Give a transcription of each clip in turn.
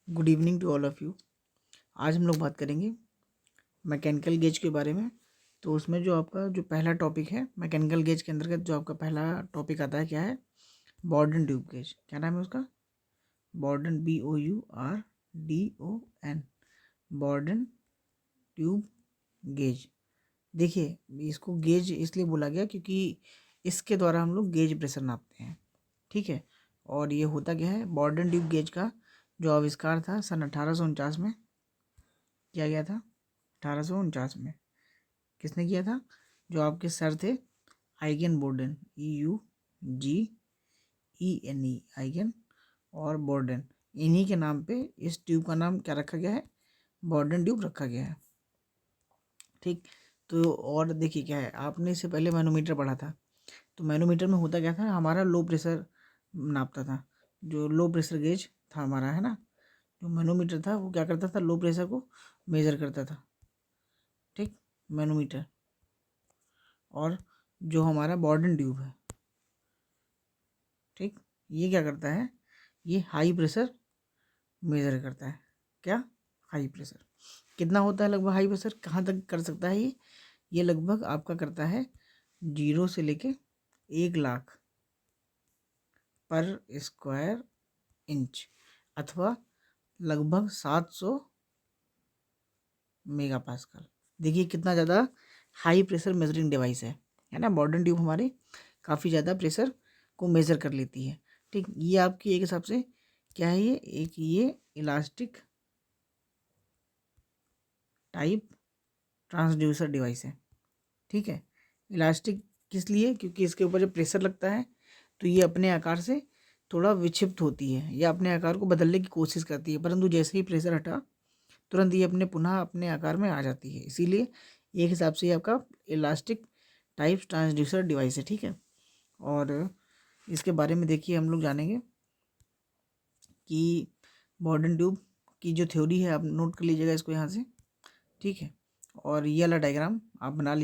Good evening to all of you. आज हम लोग बात करेंगे मैकेनिकल गेज के बारे में। तो उसमें जो आपका जो पहला टॉपिक है मैकेनिकल गेज के अंतर्गत जो आपका पहला टॉपिक आता है क्या है? बॉर्डन ट्यूब गेज। क्या नाम है उसका? बॉर्डन, BOURDON, बॉर्डन ट्यूब गेज। देखिए, इसको गेज इसलिए बोला गया क्योंकि इसके द्वारा हम लोग गेज प्रेशर नापते हैं। ठीक है। और ये होता क्या है, बॉर्डन ट्यूब गेज का जो आविष्कार था सन 1849 में किया गया था। 1849 में किसने किया था? जो आपके सर थे आइगन बोर्डन, EUGENE, आइगन और बोर्डन, इन्हीं के नाम पे इस ट्यूब का नाम क्या रखा गया है? बॉर्डन ट्यूब रखा गया है। ठीक। तो और देखिए क्या है, आपने इससे पहले मैनोमीटर पढ़ा था। तो मैनोमीटर में होता क्या था, हमारा लो प्रेशर नापता था। जो लो प्रेशर गेज था हमारा, है ना, जो मैनोमीटर था वो क्या करता था? लो प्रेशर को मेज़र करता था। ठीक। मैनोमीटर। और जो हमारा बॉर्डन ट्यूब है, ठीक, ये क्या करता है? ये हाई प्रेशर मेज़र करता है। क्या? High pressure. कितना होता है लगभग हाई प्रेशर? कहाँ तक कर सकता है ये लगभग आपका करता है 0 से लेके 1,00,000 पर स्क्वायर इंच, अथवा लगभग 700 मेगा पास्कल। देखिए कितना ज़्यादा हाई प्रेशर मेजरिंग डिवाइस है ना। बॉर्डन ट्यूब हमारे काफ़ी ज़्यादा प्रेशर को मेज़र कर लेती है। ठीक। ये आपकी एक हिसाब से क्या है, ये इलास्टिक टाइप ट्रांसड्यूसर डिवाइस है। ठीक है। इलास्टिक किस लिए? क्योंकि इसके ऊपर जब प्रेशर लगता है तो ये अपने आकार से थोड़ा विक्षिप्त होती है या अपने आकार को बदलने की कोशिश करती है, परंतु जैसे ही प्रेशर हटा तुरंत ये पुनः अपने आकार में आ जाती है। इसीलिए एक हिसाब से ये आपका इलास्टिक टाइप ट्रांसड्यूसर डिवाइस है। ठीक है। और इसके बारे में देखिए हम लोग जानेंगे कि बॉर्डन ट्यूब की जो थ्योरी है, आप नोट कर लीजिएगा इसको यहाँ से। ठीक है। और ये वाला डायग्राम आप बना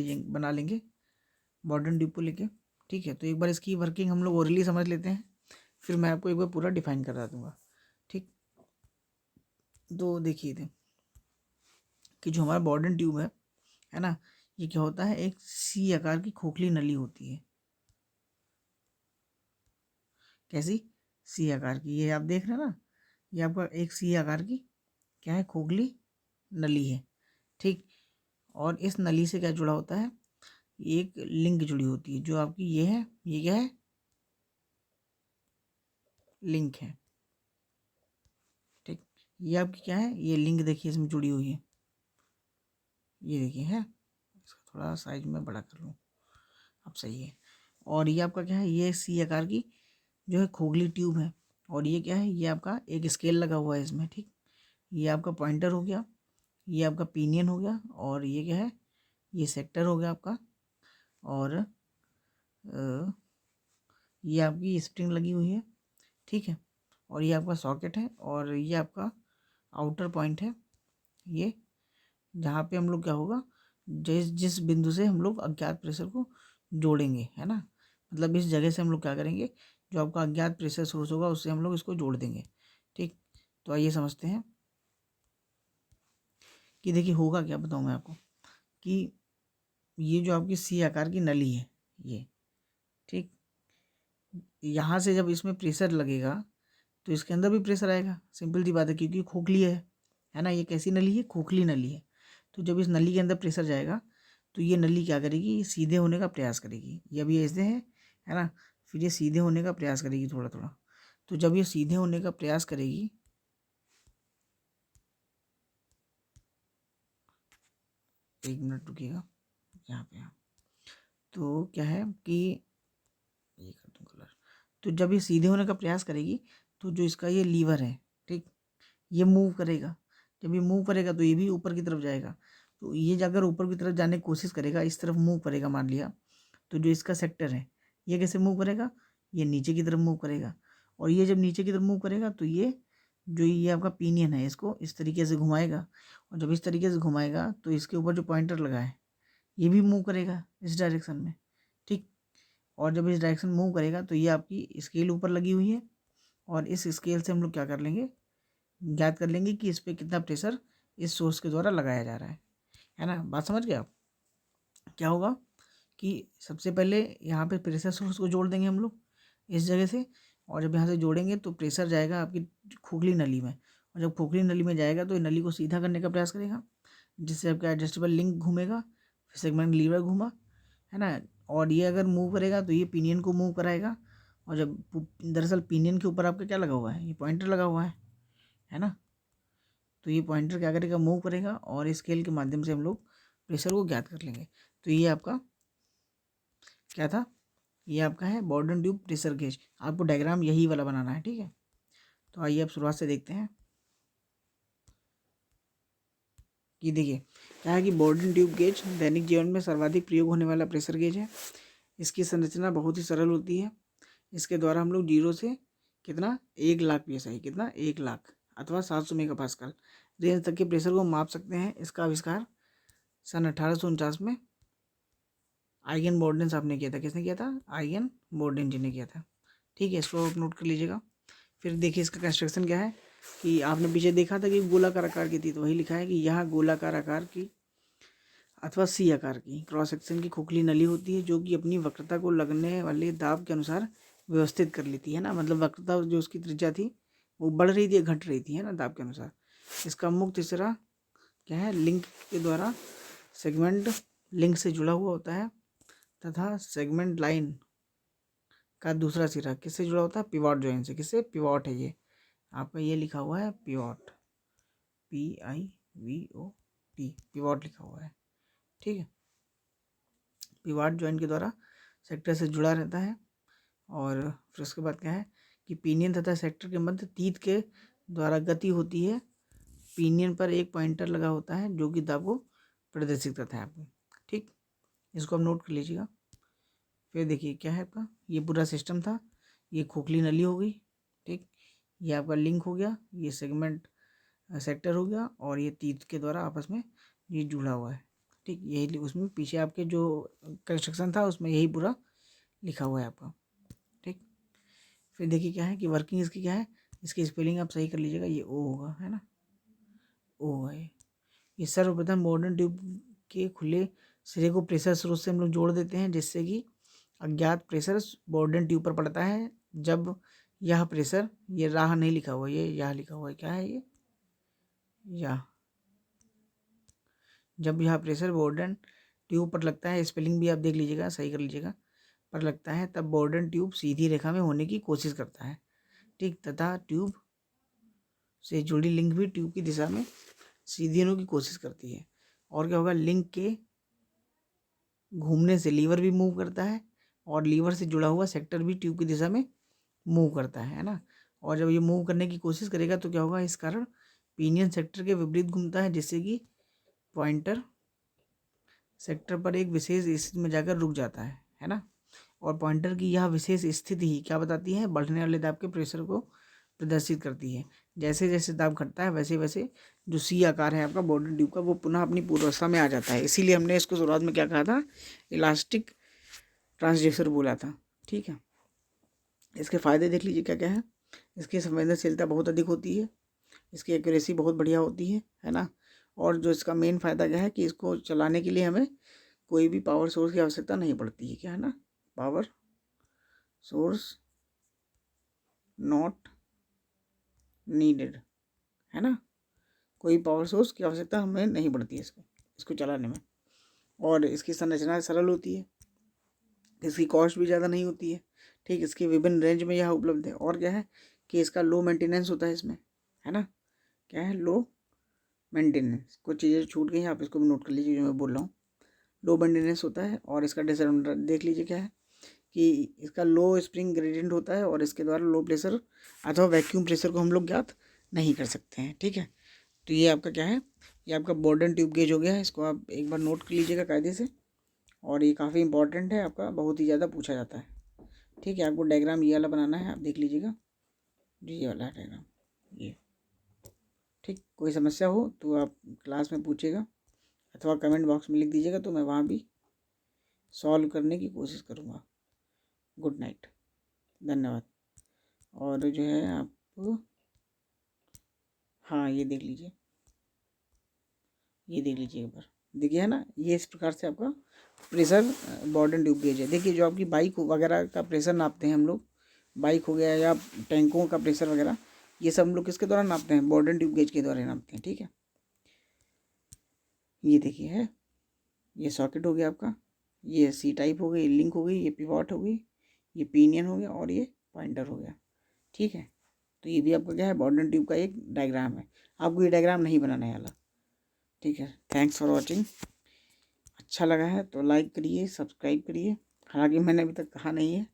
लेंगे बॉर्डन ट्यूब को लेके। ठीक है। तो एक बार इसकी वर्किंग हम लोग ओरली समझ लेते हैं, फिर मैं आपको एक बार पूरा डिफाइन करा दूंगा। ठीक। तो देखिए थे कि जो हमारा बॉर्डन ट्यूब है ना, ये क्या होता है? एक सी आकार की खोखली नली होती है। कैसी? सी आकार की। ये आप देख रहे हैं ना, ये आपका एक सी आकार की क्या है? खोखली नली है। ठीक। और इस नली से क्या जुड़ा होता है? एक लिंक जुड़ी होती है जो आपकी ये है। ये क्या है? लिंक है। ठीक। ये आपकी क्या है? ये लिंक देखिए इसमें जुड़ी हुई है। ये देखिए है। इसका थोड़ा साइज में बड़ा कर लूँ, अब सही है। और ये आपका क्या है? ये सी आकार की जो है खोखली ट्यूब है। और ये क्या है? ये आपका एक स्केल लगा हुआ है इसमें। ठीक। ये आपका पॉइंटर हो गया, ये आपका पिनियन हो गया, और ये क्या है? ये सेक्टर हो गया आपका। और ये आपकी स्प्रिंग लगी हुई है। ठीक है। और ये आपका सॉकेट है, और ये आपका आउटर पॉइंट है, ये जहाँ पे हम लोग क्या होगा, जिस जिस बिंदु से हम लोग अज्ञात प्रेशर को जोड़ेंगे, है ना, मतलब इस जगह से हम लोग क्या करेंगे, जो आपका अज्ञात प्रेशर सोर्स होगा उससे हम लोग इसको जोड़ देंगे। ठीक। तो आइए समझते हैं कि देखिए होगा क्या, बताऊँ मैं आपको कि ये जो आपकी सी आकार की नली है ये, ठीक, यहाँ से जब इसमें प्रेशर लगेगा तो इसके अंदर भी प्रेशर आएगा। सिंपल सी बात है, क्योंकि खोखली है ना। ये कैसी नली है? खोखली नली है। तो जब इस नली के अंदर प्रेशर जाएगा तो ये नली क्या करेगी? ये सीधे होने का प्रयास करेगी। ये अभी ऐसे है ना, फिर ये सीधे होने का प्रयास करेगी थोड़ा थोड़ा। तो जब ये सीधे होने का प्रयास करेगी, एक मिनट रुकिएगा यहाँ पे। तो क्या है कि ये कर दूँ कलर। तो जब ये सीधे होने का प्रयास करेगी तो जो इसका ये लीवर है, ठीक, ये मूव करेगा। जब ये मूव करेगा तो ये भी ऊपर की तरफ जाएगा। तो ये अगर ऊपर की तरफ जाने की कोशिश करेगा, इस तरफ मूव करेगा मान लिया, तो जो इसका सेक्टर है ये कैसे मूव करेगा? ये नीचे की तरफ मूव करेगा। और ये जब नीचे की तरफ मूव करेगा तो ये जो ये आपका पिनियन है इसको इस तरीके से घुमाएगा। और जब इस तरीके से घुमाएगा तो इसके ऊपर जो पॉइंटर लगा है ये भी मूव करेगा इस डायरेक्शन में। ठीक। और जब इस डायरेक्शन मूव करेगा तो ये आपकी स्केल ऊपर लगी हुई है, और इस स्केल से हम लोग क्या कर लेंगे, ज्ञात कर लेंगे कि इस पर कितना प्रेशर इस सोर्स के द्वारा लगाया जा रहा है ना। बात समझ गए आप? क्या होगा कि सबसे पहले यहाँ पे प्रेशर सोर्स को जोड़ देंगे हम लोग इस जगह से, और जब यहाँ से जोड़ेंगे तो प्रेशर जाएगा आपकी खोखली नली में, और जब खोखली नली में जाएगा तो ये नली को सीधा करने का प्रयास करेगा, जिससे आपका एडजस्टेबल लिंक घूमेगा, फिर सेगमेंट लीवर घूमा, है ना। और ये अगर मूव करेगा तो ये पिनियन को मूव कराएगा, और जब दरअसल पिनियन के ऊपर आपका क्या लगा हुआ है, ये पॉइंटर लगा हुआ है ना। तो ये पॉइंटर क्या करेगा, मूव करेगा, और स्केल के माध्यम से हम लोग प्रेशर को ज्ञात कर लेंगे। तो ये आपका क्या था, ये आपका है बॉर्डन ट्यूब प्रेशर गेज। आपको डायग्राम यही वाला बनाना है, ठीक है। तो आइए अब शुरुआत से देखते हैं कि देखिए क्या है कि बॉर्डन ट्यूब गेज दैनिक जीवन में सर्वाधिक प्रयोग होने वाला प्रेशर गेज है। इसकी संरचना बहुत ही सरल होती है। इसके द्वारा हम लोग 0 से कितना 1,00,000 PSI, कितना 1,00,000 अथवा 700 मेगापास्कल रेंज तक के प्रेशर को माप सकते हैं। इसका आविष्कार सन 1849 में आइगन बोर्डन साहब ने किया था। किसने किया था? आइगन बोर्डन जी ने किया था, ठीक है। इसको आप नोट कर लीजिएगा। फिर देखिए इसका कंस्ट्रक्शन क्या है कि आपने पीछे देखा था कि गोलाकार आकार की थी, तो वही लिखा है कि यहाँ गोलाकार आकार की अथवा सी आकार की क्रॉस सेक्शन की खोखली नली होती है, जो कि अपनी वक्रता को लगने वाले दाब के अनुसार व्यवस्थित कर लेती है ना। मतलब वक्रता जो उसकी त्रिज्या थी वो बढ़ रही थी या घट रही थी, है ना, दाब के अनुसार। इसका मुख्य तीसरा क्या है, लिंक के द्वारा सेगमेंट लिंक से जुड़ा हुआ होता है, तथा सेगमेंट लाइन का दूसरा सिरा किससे जुड़ा होता है? पिवॉट जॉइंट से। किससे? पिवॉट है ये आपका, ये लिखा हुआ है पिवॉट, PIVOT, पिवॉट लिखा हुआ है, ठीक है। पिवॉट जॉइंट के द्वारा सेक्टर से जुड़ा रहता है। और फिर उसके बाद क्या है कि पिनियन तथा सेक्टर के मध्य तीत के द्वारा गति होती है। पिनियन पर एक पॉइंटर लगा होता है जो कि दाब को प्रदर्शित करता है आपको, ठीक। इसको आप नोट कर लीजिएगा। फिर देखिए क्या है आपका, ये पूरा सिस्टम था। ये खोखली नली हो गई, ठीक। ये आपका लिंक हो गया, ये सेगमेंट सेक्टर हो गया, और ये तीत के द्वारा आपस में ये जुड़ा हुआ है, ठीक। यही उसमें पीछे आपके जो कंस्ट्रक्शन था उसमें यही पूरा लिखा हुआ है आपका, ठीक। फिर देखिए क्या है कि वर्किंग इसकी क्या है, इसकी स्पेलिंग आप सही कर लीजिएगा, ये ओ होगा, है ना, ओ है। ये सर्वप्रथम मॉडर्न ट्यूब के खुले सिरे को प्रेशर स्रोत से हम लोग जोड़ देते हैं, जिससे कि अज्ञात प्रेशर बॉर्डन ट्यूब पर पड़ता है। जब यह प्रेशर, ये राह नहीं लिखा हुआ, ये यह लिखा हुआ है, क्या है ये, यह। जब यह प्रेशर बॉर्डन ट्यूब पर लगता है, स्पेलिंग भी आप देख लीजिएगा, सही कर लीजिएगा, पर लगता है, तब बॉर्डन ट्यूब सीधी रेखा में होने की कोशिश करता है, ठीक। तथा ट्यूब से जुड़ी लिंक भी ट्यूब की दिशा में सीधी होने की कोशिश करती है। और क्या होगा, लिंक के घूमने से लीवर भी मूव करता है, और लीवर से जुड़ा हुआ सेक्टर भी ट्यूब की दिशा में मूव करता है ना। और जब ये मूव करने की कोशिश करेगा तो क्या होगा, इस कारण पिनियन सेक्टर के विपरीत घूमता है, जिससे कि पॉइंटर सेक्टर पर एक विशेष स्थिति में जाकर रुक जाता है ना। और पॉइंटर की यह विशेष स्थिति ही क्या बताती है, बढ़ने वाले दाब के प्रेशर को प्रदर्शित करती है। जैसे जैसे दाब घटता है वैसे वैसे जो सी आकार है आपका बॉर्डर ट्यूब का, वो पुनः अपनी पूर्वावस्था में आ जाता है। इसीलिए हमने इसको शुरुआत में क्या कहा था, इलास्टिक ट्रांसड्यूसर बोला था, ठीक है। इसके फ़ायदे देख लीजिए क्या क्या है। इसकी संवेदनशीलता बहुत अधिक होती है, इसकी एक्यूरेसी बहुत बढ़िया होती है ना। और जो इसका मेन फ़ायदा क्या है कि इसको चलाने के लिए हमें कोई भी पावर सोर्स की आवश्यकता नहीं पड़ती है, क्या है ना, पावर सोर्स नॉट नीडेड, है ना। कोई पावर सोर्स की आवश्यकता हमें नहीं पड़ती है इसको चलाने में। और इसकी संरचना सरल होती है, इसकी कॉस्ट भी ज़्यादा नहीं होती है, ठीक। इसकी विभिन्न रेंज में यह उपलब्ध है। और क्या है कि इसका लो मेंटेनेंस होता है इसमें, है ना। क्या है, लो मेंटेनेंस। कुछ चीज़ें छूट गई हैं, आप इसको भी नोट कर लीजिए जो मैं बोल रहा हूँ। लो मेंटेनेंस होता है। और इसका डिसएडवांटेज देख लीजिए क्या है कि इसका लो स्प्रिंग ग्रेडियंट होता है, और इसके द्वारा लो प्रेशर अथवा वैक्यूम प्रेशर को हम लोग ज्ञात नहीं कर सकते हैं, ठीक है। तो ये आपका क्या है, ये आपका बॉर्डन ट्यूब गेज हो गया है। इसको आप एक बार नोट कर लीजिएगा कायदे से, और ये काफ़ी इंपॉर्टेंट है आपका, बहुत ही ज़्यादा पूछा जाता है, ठीक है। आपको डायग्राम ये वाला बनाना है, आप देख लीजिएगा, ये वाला है डायग्राम ये, ठीक। कोई समस्या हो तो आप क्लास में पूछिएगा अथवा कमेंट बॉक्स में लिख दीजिएगा, तो मैं वहाँ भी सॉल्व करने की कोशिश करूँगा। गुड नाइट, धन्यवाद। और जो है आप हाँ ये देख लीजिए, ये देख लीजिए एक बार, देखिए है ना, ये इस प्रकार से आपका प्रेशर बॉर्डन ट्यूब गेज है। देखिए जो आपकी बाइक वगैरह का प्रेशर नापते हैं हम लोग, बाइक हो गया या टैंकों का प्रेशर वगैरह, ये सब हम लोग किसके द्वारा नापते हैं, बॉर्डन ट्यूब गेज के द्वारा नापते हैं। ठीक है, ये देखिए है, ये सॉकेट हो गया आपका, ये सी टाइप हो गई, लिंक हो गई, ये पिवॉट हो गई, ये पिनियन हो गया और ये पॉइंटर हो गया। ठीक है, तो ये भी आपका क्या है, बॉर्डन ट्यूब का एक डायग्राम है। आपको ये डायग्राम नहीं बनाना है वाला। ठीक है, थैंक्स फॉर वॉचिंग। अच्छा लगा है तो लाइक करिए, सब्सक्राइब करिए। हालांकि मैंने अभी तक कहा नहीं है,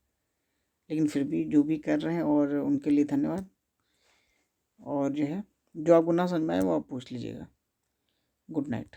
लेकिन फिर भी जो भी कर रहे हैं और उनके लिए धन्यवाद। और जो है, जो आपको ना समझ में आए वो आप पूछ लीजिएगा। Good night.